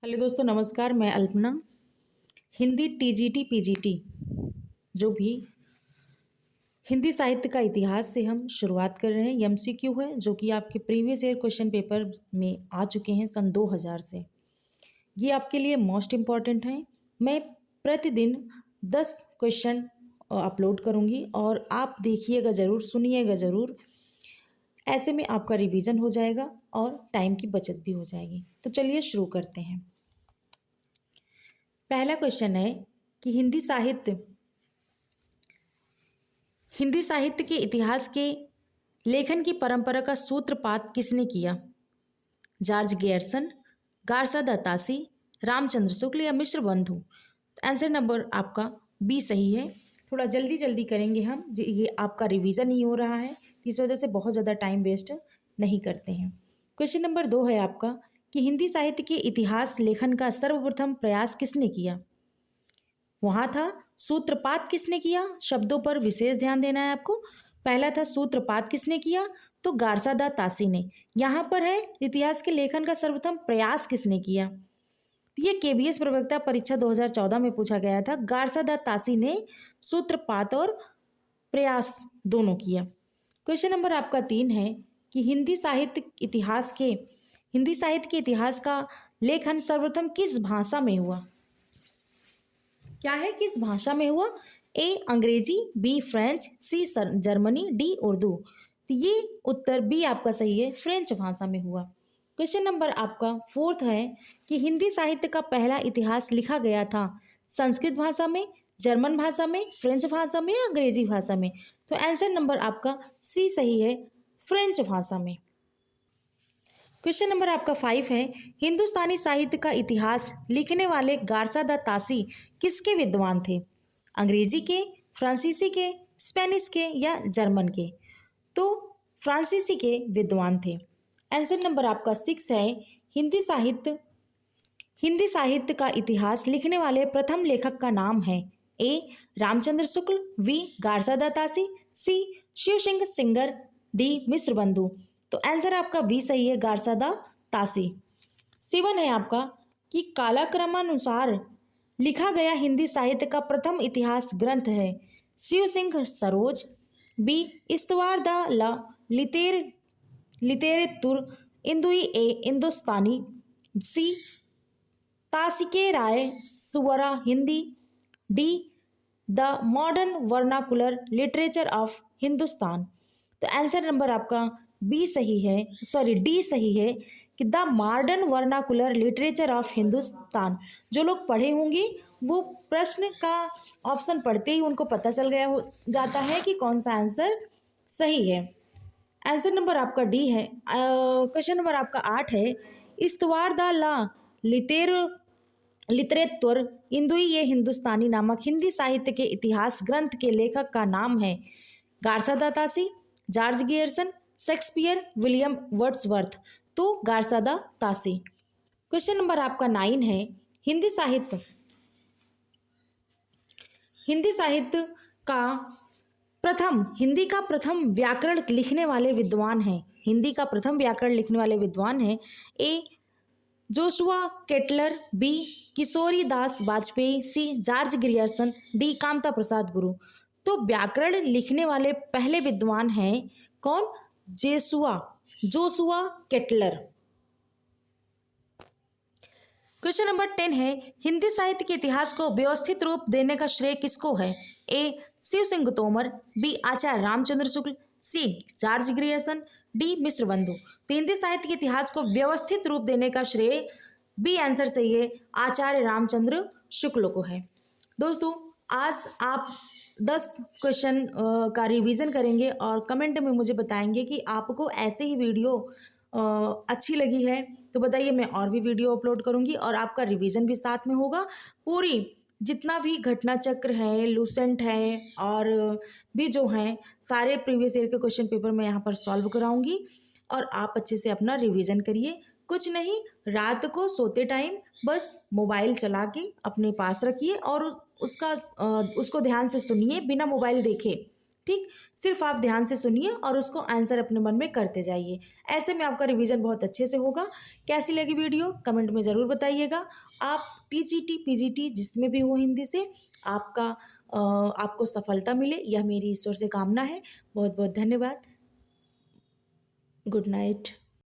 Hello दोस्तों, नमस्कार। मैं अल्पना। हिंदी टीजीटी पीजीटी जो भी हिंदी साहित्य का इतिहास से हम शुरुआत कर रहे हैं। एमसीक्यू है जो कि आपके प्रीवियस ईयर क्वेश्चन पेपर में आ चुके हैं सन 2000 से। ये आपके लिए मोस्ट इम्पॉर्टेंट हैं। मैं प्रतिदिन 10 क्वेश्चन अपलोड करूँगी और आप देखिएगा ज़रूर, सुनिएगा ज़रूर। ऐसे में आपका रिवीजन हो जाएगा और टाइम की बचत भी हो जाएगी। तो चलिए शुरू करते हैं। पहला क्वेश्चन है कि हिंदी साहित्य के इतिहास के लेखन की परंपरा का सूत्रपात किसने किया? जॉर्ज गेयर्सन, गार्सा दातासी, रामचंद्र शुक्ल या मिश्र बंधु? आंसर नंबर आपका बी सही है। थोड़ा जल्दी जल्दी करेंगे हम, ये आपका रिवीजन ही हो रहा है, इस वजह से बहुत ज़्यादा टाइम वेस्ट नहीं करते हैं। क्वेश्चन नंबर 2 है आपका कि हिंदी साहित्य के इतिहास लेखन का सर्वप्रथम प्रयास किसने किया? वहाँ था सूत्रपात किसने किया? शब्दों पर विशेष ध्यान देना है आपको। पहला था सूत्रपात किसने किया? तो गार्सा दा तासी ने। यहाँ पर है इतिहास के लेखन का सर्वप्रथम प्रयास किसने किया? ये केबीएस प्रवक्ता परीक्षा 2014 में पूछा गया था। गार्सा दा तासी ने सूत्रपात और प्रयास दोनों किया। क्वेश्चन नंबर आपका 3 है कि हिंदी साहित्य के इतिहास का लेखन सर्वप्रथम किस भाषा में हुआ? क्या है, किस भाषा में हुआ? A Angrezi, B French, C Germany, D Urdu. तो ये उत्तर बी आपका सही है, फ्रेंच भाषा में हुआ। क्वेश्चन नंबर आपका 4 है कि हिंदी साहित्य का पहला इतिहास लिखा गया था संस्कृत भाषा में, जर्मन भाषा में, फ्रेंच भाषा में या अंग्रेजी भाषा में? तो आंसर नंबर आपका सी सही है, फ्रेंच भाषा में। क्वेश्चन नंबर आपका 5 है हिंदुस्तानी साहित्य का इतिहास लिखने वाले गार्सा दा तासी किसके विद्वान थे? अंग्रेजी के, फ्रांसीसी के, स्पेनिश के या जर्मन के? तो फ्रांसीसी के विद्वान थे। आंसर नंबर आपका 6 है हिंदी साहित्य का इतिहास लिखने वाले प्रथम लेखक का नाम है ए रामचंद्र शुक्ल, बी गार्सा दा तासी, सी शिव सिंह सिंगर, डी मिश्र बंधु। तो आंसर आपका बी सही है, गार्सा दा तासी। 7 है आपका कि कालक्रमानुसार लिखा गया हिंदी साहित्य का प्रथम इतिहास ग्रंथ है शिव सिंह सरोज, बी इस्तवार दा ला लितेरेतुर इंदुई ए हिंदुस्तानी, सी तासिके राय सुवरा Hindi, D the modern vernacular literature of Hindustan. तो आंसर नंबर आपका डी सही है कि the modern vernacular literature of Hindustan. जो लोग पढ़े होंगे वो प्रश्न का ऑप्शन पढ़ते ही उनको पता चल गया हो जाता है कि कौन सा आंसर सही है। आंसर नंबर आपका डी है। क्वेश्चन नंबर आपका 8 है इस्तवार दा ला लितरेतुर इंदुई ये हिंदुस्तानी नामक हिंदी साहित्य के इतिहास ग्रंथ के लेखक का नाम है गार्सा दा तासी, जॉर्ज गेयर्सन, शेक्सपियर, विलियम वर्ड्सवर्थ। तो गार्सा दा तासी। क्वेश्चन नंबर आपका 9 है हिंदी साहित्य का हिंदी का प्रथम व्याकरण लिखने वाले विद्वान हैं। हिंदी का प्रथम व्याकरण लिखने वाले विद्वान हैं ए जोशुआ केटलर, बी किशोरी दास Vajpayee, C George Grierson, D Kamta Prasad गुरु। तो व्याकरण लिखने वाले पहले विद्वान हैं कौन? Joshua Ketelaar. क्वेश्चन नंबर 10 है हिंदी साहित्य के इतिहास को व्यवस्थित रूप देने का श्रेय किसको है? ए शिव सिंह तोमर, बी आचार्य Ramchandra Shukla, C George Grierson, D मिश्र बंधु। तो हिंदी साहित्य के इतिहास को व्यवस्थित रूप देने का श्रेय बी आंसर सही है, आचार्य रामचंद्र शुक्ल को है। दोस्तों आज आप 10 क्वेश्चन का रिवीजन करेंगे और कमेंट में मुझे बताएंगे कि आपको ऐसे ही वीडियो अच्छी लगी है तो बताइए, मैं और भी वीडियो अपलोड करूंगी और आपका रिवीजन भी साथ में होगा। पूरी जितना भी घटना चक्र है, लूसेंट है और भी जो हैं सारे प्रीवियस ईयर के क्वेश्चन पेपर मैं यहाँ पर सॉल्व कराऊंगी और आप अच्छे से अपना रिवीजन करिए। कुछ नहीं, रात को सोते टाइम बस मोबाइल चला के अपने पास रखिए और उसको ध्यान से सुनिए बिना मोबाइल देखे। ठीक, सिर्फ आप ध्यान से सुनिए और उसको आंसर अपने मन में करते जाइए। ऐसे में आपका रिवीजन बहुत अच्छे से होगा। कैसी लगी वीडियो कमेंट में ज़रूर बताइएगा। आप टीजीटी पीजीटी जिसमें भी हो हिंदी से आपको सफलता मिले, यह मेरी ईश्वर से कामना है। बहुत बहुत धन्यवाद। Good night.